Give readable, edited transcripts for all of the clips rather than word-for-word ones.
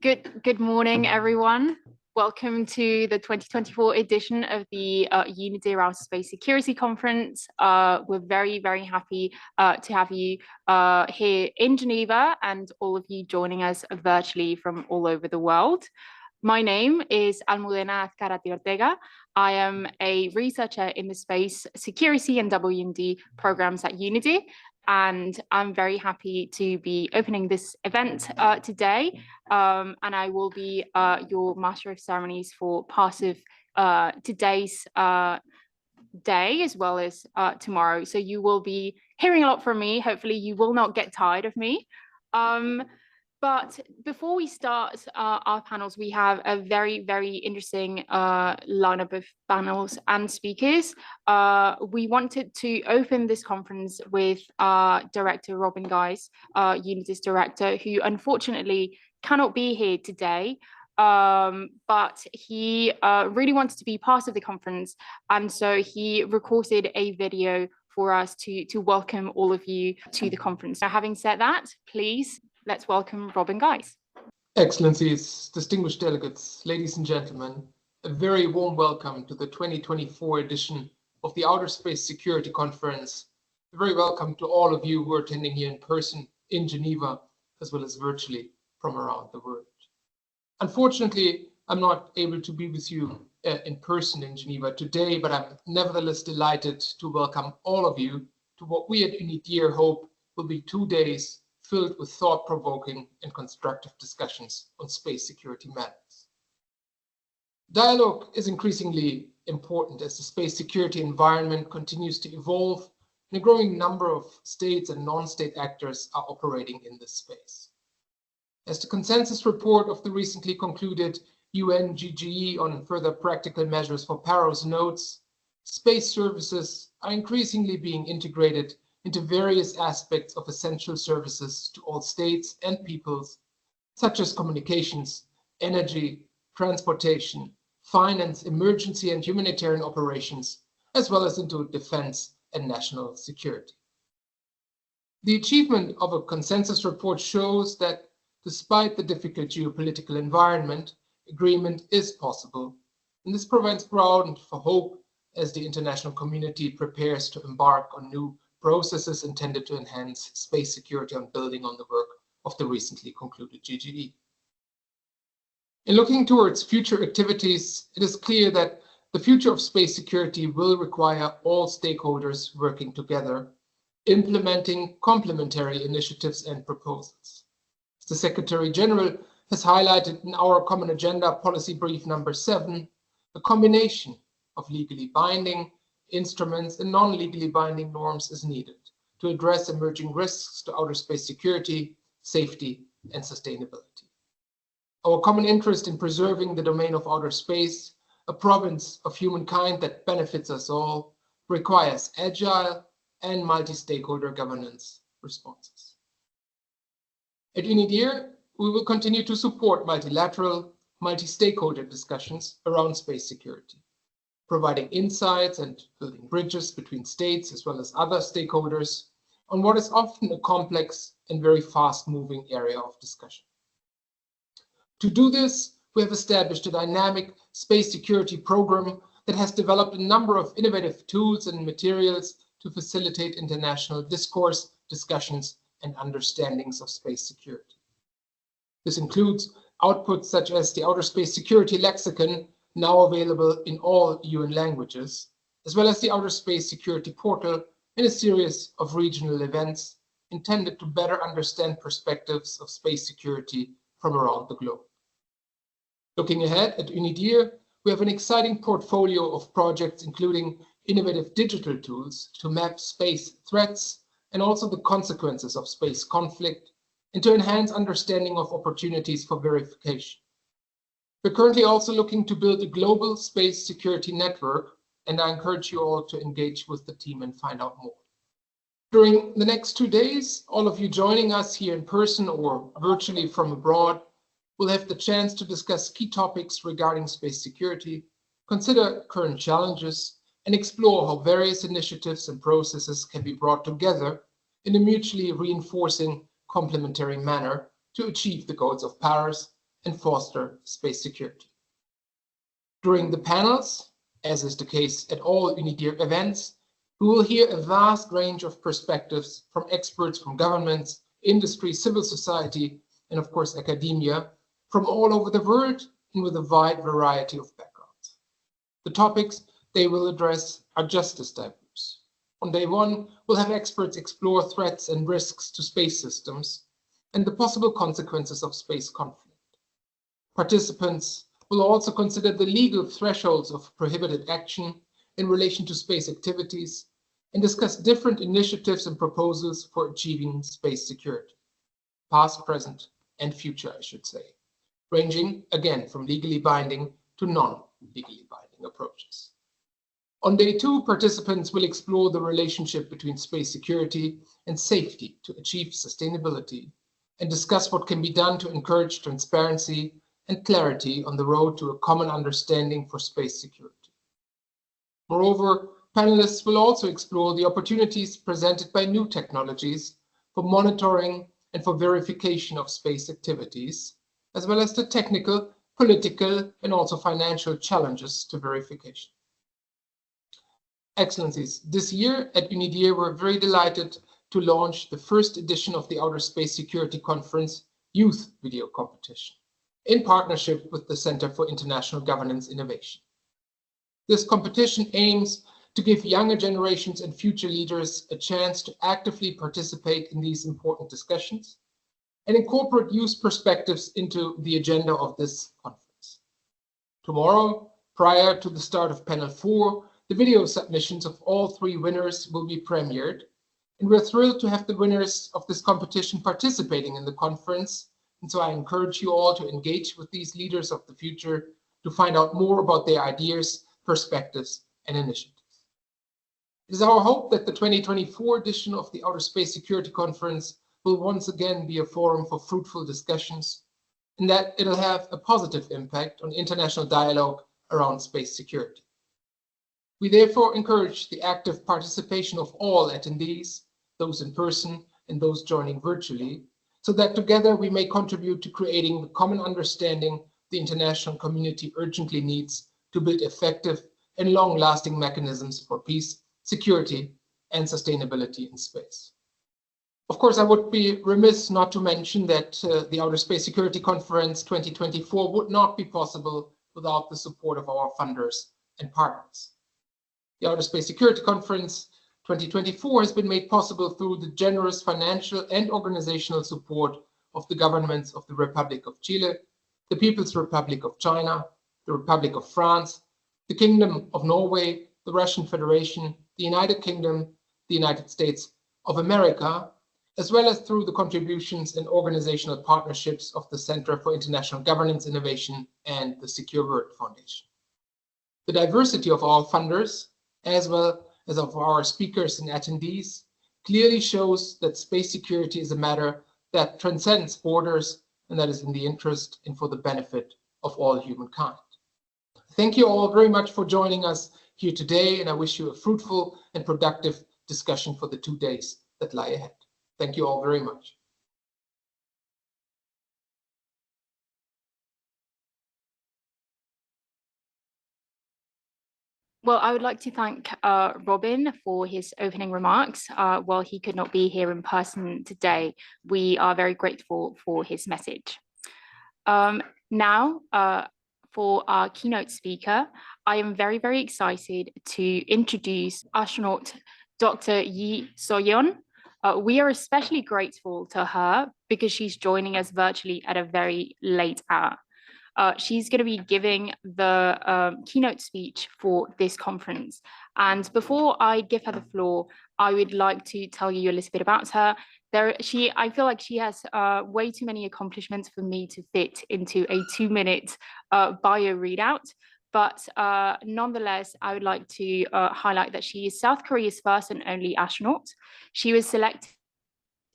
Good morning, everyone. Welcome to the 2024 edition of the Unity Around Space Security Conference. We're very happy to have you here in Geneva and all of you joining us virtually from all over the world. My name is Almudena Azcarate Ortega. I am a researcher in the space security and W&D programs at Unity, and I'm very happy to be opening this event today. And I will be your Master of Ceremonies for part of today's day as well as tomorrow. So you will be hearing a lot from me. Hopefully you will not get tired of me. But before we start our panels, we have a very interesting lineup of panels and speakers. We wanted to open this conference with Director Robin Guys, Unity's director, who unfortunately cannot be here today. But he really wanted to be part of the conference, and so he recorded a video for us to welcome all of you to the conference. Now, having said that, please, let's welcome Robin Guys. Excellencies, distinguished delegates, ladies and gentlemen, a very warm welcome to the 2024 edition of the Outer Space Security Conference. A very welcome to all of you who are attending here in person in Geneva, as well as virtually from around the world. Unfortunately, I'm not able to be with you in person in Geneva today, but I'm nevertheless delighted to welcome all of you to what we at UNIDIR hope will be 2 days filled with thought-provoking and constructive discussions on space security matters. Dialogue is increasingly important as the space security environment continues to evolve and a growing number of states and non-state actors are operating in this space. As the consensus report of the recently concluded UN GGE on further practical measures for PAROS notes, space services are increasingly being integrated into various aspects of essential services to all states and peoples, such as communications, energy, transportation, finance, emergency and humanitarian operations, as well as into defense and national security. The achievement of a consensus report shows that despite the difficult geopolitical environment, agreement is possible, and this provides ground for hope as the international community prepares to embark on new processes intended to enhance space security on building on the work of the recently concluded GGE. In looking towards future activities, it is clear that the future of space security will require all stakeholders working together, implementing complementary initiatives and proposals. As the Secretary General has highlighted in our Common Agenda Policy Brief number 7, a combination of legally binding instruments and non-legally binding norms is needed to address emerging risks to outer space security, safety, and sustainability. Our common interest in preserving the domain of outer space, a province of humankind that benefits us all, requires agile and multi-stakeholder governance responses. At UNIDIR, we will continue to support multilateral, multi-stakeholder discussions around space security, providing insights and building bridges between states as well as other stakeholders on what is often a complex and very fast-moving area of discussion. To do this, we have established a dynamic space security program that has developed a number of innovative tools and materials to facilitate international discourse, discussions, and understandings of space security. This includes outputs such as the Outer Space Security Lexicon, now available in all UN languages, as well as the Outer Space Security Portal and a series of regional events intended to better understand perspectives of space security from around the globe. Looking ahead at UNIDIR, we have an exciting portfolio of projects including innovative digital tools to map space threats and also the consequences of space conflict, and to enhance understanding of opportunities for verification. We're currently also looking to build a global space security network, and I encourage you all to engage with the team and find out more. During the next 2 days, all of you joining us here in person or virtually from abroad will have the chance to discuss key topics regarding space security, consider current challenges, and explore how various initiatives and processes can be brought together in a mutually reinforcing, complementary manner to achieve the goals of Paris and foster space security. During the panels, as is the case at all UNIDIR events, we will hear a vast range of perspectives from experts from governments, industry, civil society, and of course academia from all over the world and with a wide variety of backgrounds. The topics they will address are just as diverse. On day one, we'll have experts explore threats and risks to space systems and the possible consequences of space conflict. Participants will also consider the legal thresholds of prohibited action in relation to space activities and discuss different initiatives and proposals for achieving space security, past, present, and future, I should say, ranging again from legally binding to non-legally binding approaches. On day two, participants will explore the relationship between space security and safety to achieve sustainability and discuss what can be done to encourage transparency and clarity on the road to a common understanding for space security. Moreover, panelists will also explore the opportunities presented by new technologies for monitoring and for verification of space activities, as well as the technical, political, and also financial challenges to verification. Excellencies, this year at UNIDIR, we're very delighted to launch the first edition of the Outer Space Security Conference Youth Video Competition in partnership with the Center for International Governance Innovation. This competition aims to give younger generations and future leaders a chance to actively participate in these important discussions and incorporate youth perspectives into the agenda of this conference. Tomorrow, prior to the start of panel 4, the video submissions of all 3 winners will be premiered, and we're thrilled to have the winners of this competition participating in the conference. And so I encourage you all to engage with these leaders of the future to find out more about their ideas, perspectives, and initiatives. It is our hope that the 2024 edition of the Outer Space Security Conference will once again be a forum for fruitful discussions, and that it'll have a positive impact on international dialogue around space security. We therefore encourage the active participation of all attendees, those in person and those joining virtually, so that together we may contribute to creating the common understanding the international community urgently needs to build effective and long-lasting mechanisms for peace, security, and sustainability in space. Of course, I would be remiss not to mention that the Outer Space Security Conference 2024 would not be possible without the support of our funders and partners. The Outer Space Security Conference 2024 has been made possible through the generous financial and organizational support of the governments of the Republic of Chile, the People's Republic of China, the Republic of France, the Kingdom of Norway, the Russian Federation, the United Kingdom, the United States of America, as well as through the contributions and organizational partnerships of the Center for International Governance Innovation and the Secure World Foundation. The diversity of our funders, as well as of our speakers and attendees, clearly shows that space security is a matter that transcends borders and that is in the interest and for the benefit of all humankind. Thank you all very much for joining us here today, and I wish you a fruitful and productive discussion for the 2 days that lie ahead. Thank you all very much. Well, I would like to thank Robin for his opening remarks. While he could not be here in person today, we are very grateful for his message. Now, for our keynote speaker, I am very, very excited to introduce astronaut Dr. Yi So-yeon. We are especially grateful to her because she's joining us virtually at a very late hour. She's going to be giving the keynote speech for this conference. And before I give her the floor, I would like to tell you a little bit about her. I feel like she has way too many accomplishments for me to fit into a 2-minute bio readout. But nonetheless, I would like to highlight that she is South Korea's first and only astronaut. She was selected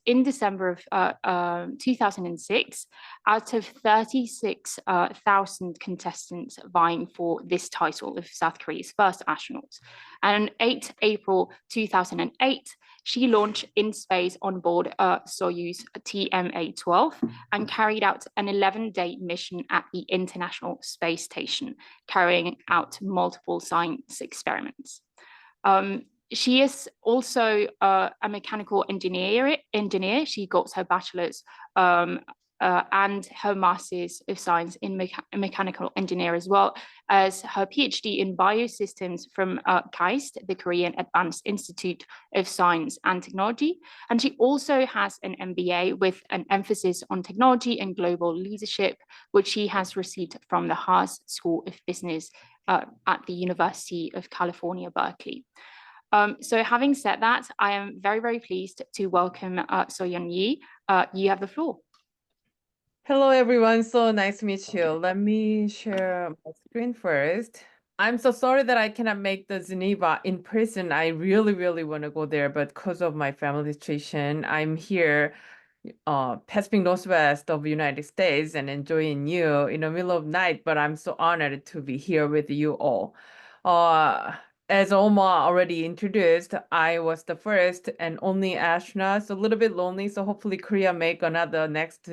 in December of 2006, out of 36,000 contestants vying for this title of South Korea's first astronaut. And on 8 April 2008, she launched in space on board Soyuz TMA-12 and carried out an 11-day mission at the International Space Station, carrying out multiple science experiments. She is also a mechanical engineer. She got her bachelor's and her master's of science in mechanical engineer, as well as her PhD in biosystems from KAIST, the Korean Advanced Institute of Science and Technology. And she also has an MBA with an emphasis on technology and global leadership, which she has received from the Haas School of Business at the University of California, Berkeley. So having said that, I am very, very pleased to welcome So-Yeon Yi. You have the floor. Hello, everyone. So nice to meet you. Let me share my screen first. I'm so sorry that I cannot make the Geneva in person. I really, really want to go there, but because of my family situation, I'm here Pacific Northwest of the United States and enjoying you in the middle of night, but I'm so honored to be here with you all. As Omar already introduced, I was the first and only astronaut, so a little bit lonely, so hopefully Korea make another next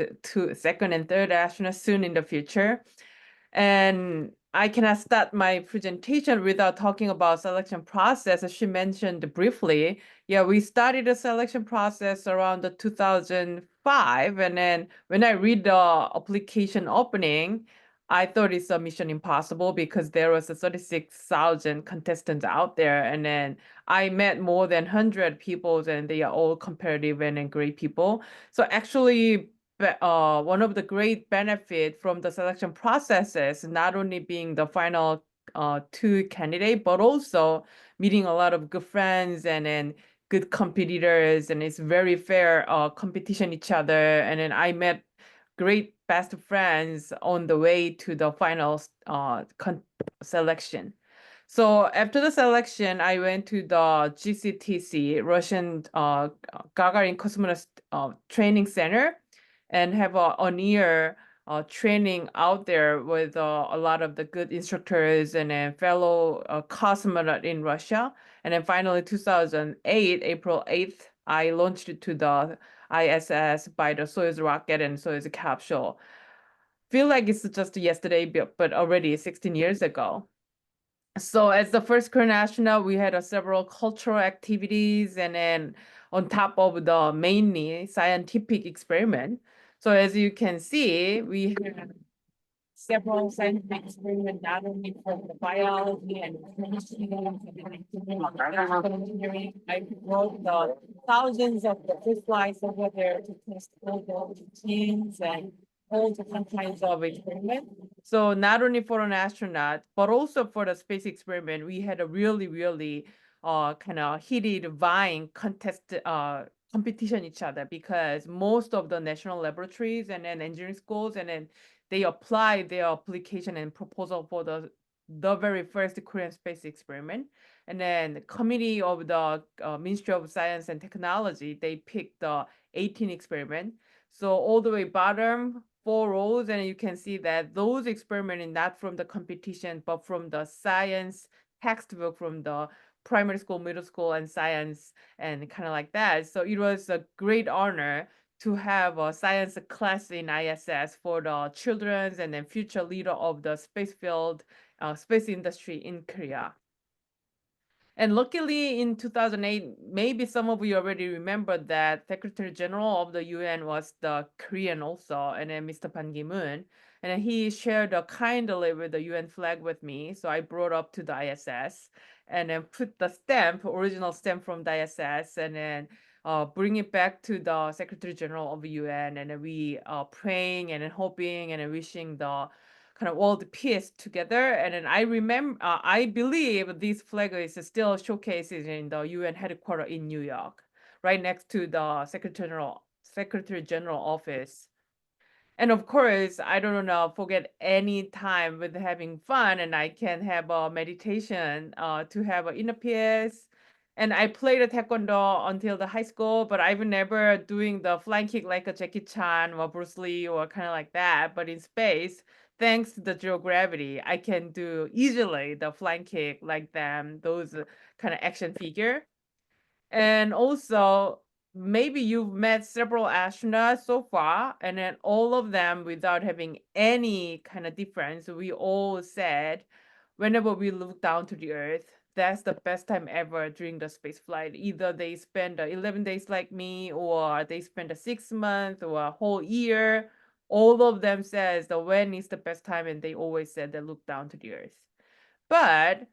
second and third astronaut soon in the future. And I cannot start my presentation without talking about selection process, as she mentioned briefly. Yeah, we started the selection process around the 2005, and then when I read the application opening, I thought it's a mission impossible because there was 36,000 contestants out there, and then I met more than 100 people, and they are all competitive and great people. So actually, one of the great benefit from the selection processes, not only being the final two candidate, but also meeting a lot of good friends and then good competitors, and it's very fair competition each other. And then I met great best friends on the way to the final selection. So after the selection, I went to the GCTC, Russian Gagarin Cosmonaut Training Center, and have a year training out there with a lot of the good instructors and then fellow cosmonaut in Russia. And then finally, 2008, April 8th, I launched to the ISS by the Soyuz rocket and Soyuz capsule. Feel like it's just yesterday, but already 16 years ago. So as the first Korean astronaut, we had several cultural activities, and then on top of the mainly scientific experiment. So as you can see, we had several scientific experiments, not only for the biology and chemistry, engineering. I wrote the thousands of the fish flies over there to test all the routines and all different kinds of experiment. So not only for an astronaut, but also for the space experiment, we had a really, really kind of heated vying contest competition each other, because most of the national laboratories and then engineering schools, and then they apply their application and proposal for the very first Korean space experiment. And then the committee of the Ministry of Science and Technology, they picked the 18 experiment. So all the way bottom, 4 rows, and you can see that those experiments not from the competition, but from the science textbook from the primary school, middle school, and science, and kind of like that. So it was a great honor to have a science class in ISS for the children and then future leader of the space field, space industry in Korea. And luckily in 2008, maybe some of you already remember that Secretary General of the UN was the Korean also, and then Mr. Ban Ki-moon. And then he shared kindly with the UN flag with me. So I brought up to the ISS and then put the stamp, original stamp from the ISS, and then bring it back to the Secretary General of the UN. And then we praying and then hoping and then wishing the kind of world peace together. And then I remember, I believe this flag is still showcased in the UN headquarters in New York, right next to the Secretary General office. And of course, I don't know, forget any time with having fun, and I can have a meditation to have an inner peace And I played the taekwondo until the high school, but I've never doing the flying kick like a Jackie Chan or Bruce Lee or kind of like that. But in space, thanks to the zero gravity, I can do easily the flying kick like them, those kind of action figure. And also, maybe you've met several astronauts so far, and then all of them, without having any kind of difference, we all said, whenever we look down to the Earth, that's the best time ever during the space flight. Either they spend 11 days like me, or they spend a 6 month or a whole year. All of them says the when is the best time, and they always said they look down to the Earth. But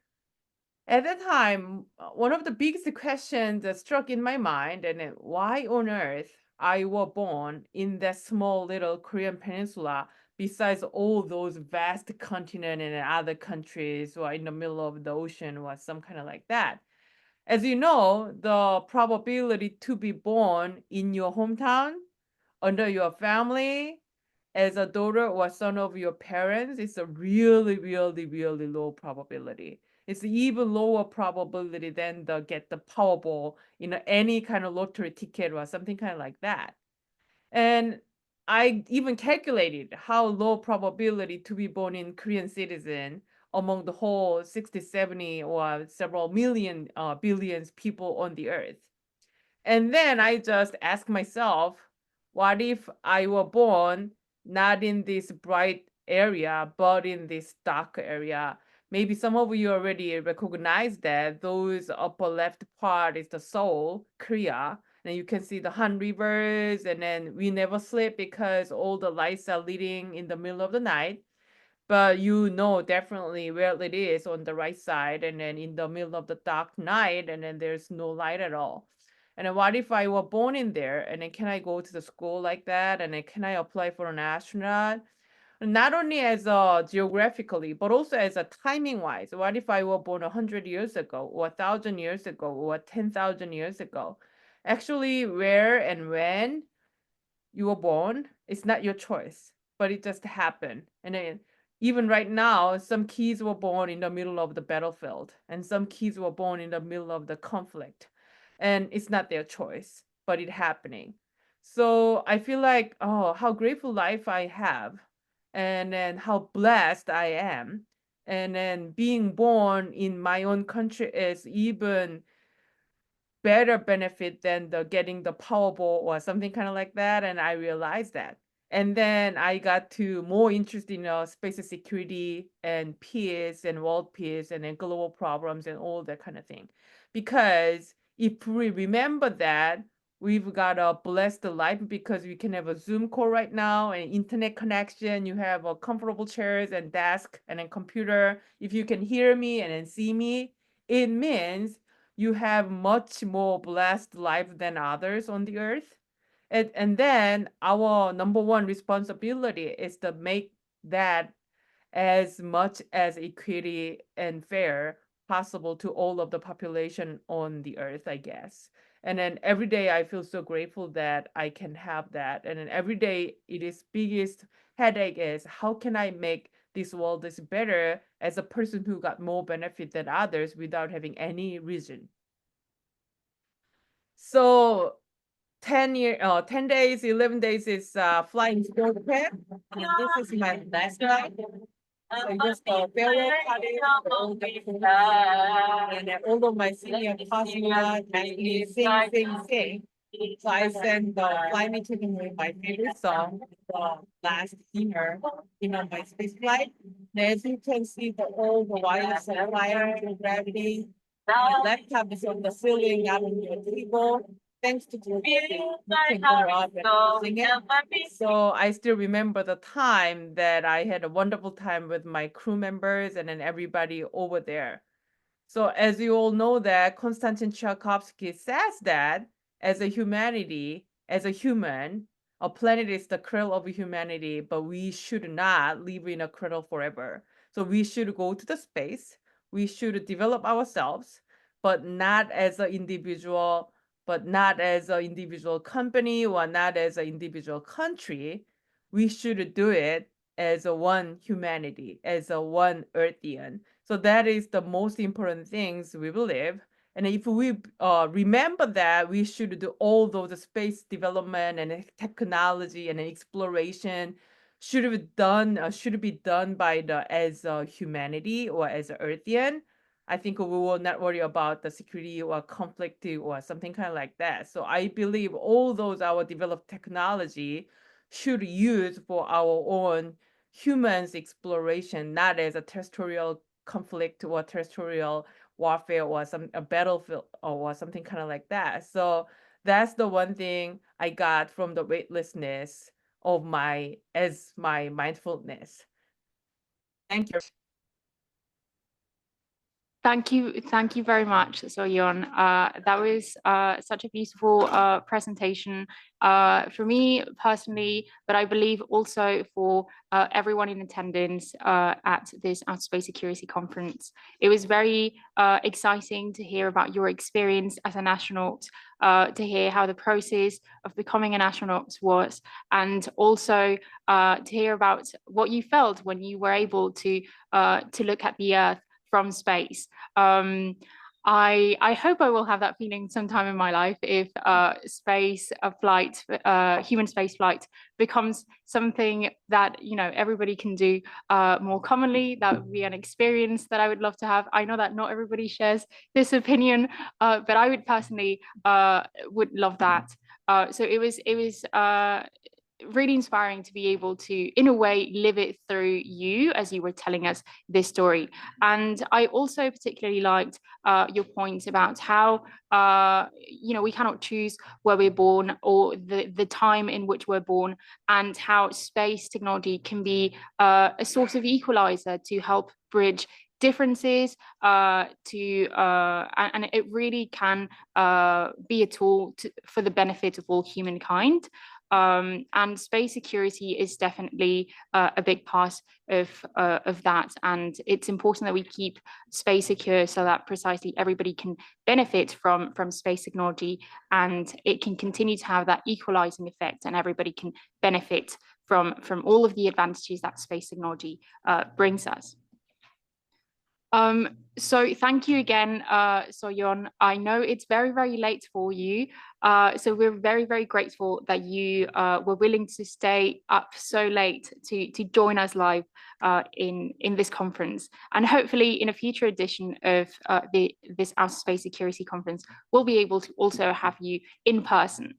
at that time, one of the biggest questions that struck in my mind, and why on earth I were born in that small little Korean peninsula, besides all those vast continent and other countries, or in the middle of the ocean, or some kind of like that. As you know, the probability to be born in your hometown, under your family, as a daughter or son of your parents, it's a really, really, really low probability. It's even lower probability than the get the Powerball in any kind of lottery ticket or something kind of like that. And I even calculated how low probability to be born in Korean citizen among the whole 60, 70, or several million billions people on the earth. And then I just ask myself, what if I were born not in this bright area, but in this dark area? Maybe some of you already recognize that those upper left part is the Seoul, Korea. And you can see the Han rivers, and then we never sleep because all the lights are leading in the middle of the night. But you know definitely where it is on the right side, and then in the middle of the dark night, and then there's no light at all. And then what if I were born in there? And then can I go to the school like that? And then can I apply for an astronaut? Not only as a geographically, but also as a timing wise. What if I were born 100 years ago, or 1,000 years ago, or 10,000 years ago? Actually, where and when you were born, it's not your choice, but it just happened. And then even right now, some kids were born in the middle of the battlefield, and some kids were born in the middle of the conflict. And it's not their choice, but it happening. So I feel like, oh, how grateful life I have, and then how blessed I am. And then being born in my own country is even better benefit than the getting the Powerball or something kind of like that. And I realized that. And then I got to more interested in space security and peace and world peace and then global problems and all that kind of thing. Because if we remember that, we've got a blessed life because we can have a Zoom call right now and internet connection. You have a comfortable chairs and desk and a computer. If you can hear me and then see me, it means you have much more blessed life than others on the earth. And then our number one responsibility is to make that as much as equity and fair possible to all of the population on the earth, I guess. And then every day I feel so grateful that I can have that. And then every day it is biggest headache is how can I make this world is better as a person who got more benefit than others without having any reason. So 10 days, 11 days is flying school prep. And this is my last flight. So just a farewell party for all the people. And all of my senior cosmonauts asked me sing. So I sang the Fly Me to the Moon, my favorite song, the last dinner, my space flight. And as you can see, all the wires are wired to gravity. My laptop is on the ceiling, not on your table. Thanks to you can go up and sing it. So I still remember the time that I had a wonderful time with my crew members and then everybody over there. So as you all know that Konstantin Tsiolkovsky says that as a humanity, as a human, a planet is the cradle of humanity, but we should not live in a cradle forever. So we should go to the space. We should develop ourselves, but not as an individual, but not as an individual company or not as an individual country. We should do it as a one humanity, as a one Earthian. So that is the most important things we believe. And if we remember that, we should do all those space development and technology and exploration should be done by as humanity or as Earthian. I think we will not worry about the security or conflict or something kind of like that. So I believe all those our developed technology should use for our own humans exploration, not as a terrestrial conflict or terrestrial warfare or a battlefield or something kind of like that. So that's the one thing I got from the weightlessness of my mindfulness. Thank you. Thank you very much, So-yeon. That was such a beautiful presentation for me personally, but I believe also for everyone in attendance at this Outer Space Security Conference. It was very exciting to hear about your experience as an astronaut, to hear how the process of becoming an astronaut was, and also to hear about what you felt when you were able to look at the Earth from space. I hope I will have that feeling sometime in my life if human space flight becomes something that everybody can do more commonly. That would be an experience that I would love to have. I know that not everybody shares this opinion, but I would personally would love that. So it was really inspiring to be able to, in a way, live it through you as you were telling us this story. And I also particularly liked your point about how we cannot choose where we're born or the time in which we're born, and how space technology can be a sort of equalizer to help bridge differences and it really can be a tool for the benefit of all humankind. And space security is definitely a big part of that. And it's important that we keep space secure so that precisely everybody can benefit from space technology, and it can continue to have that equalizing effect, and everybody can benefit from all of the advantages that space technology brings us. So thank you again, So-yeon. I know it's very, very late for you. So we're very, very grateful that you were willing to stay up so late to join us live in this conference. And hopefully in a future edition of this Outer Space Security Conference, we'll be able to also have you in person.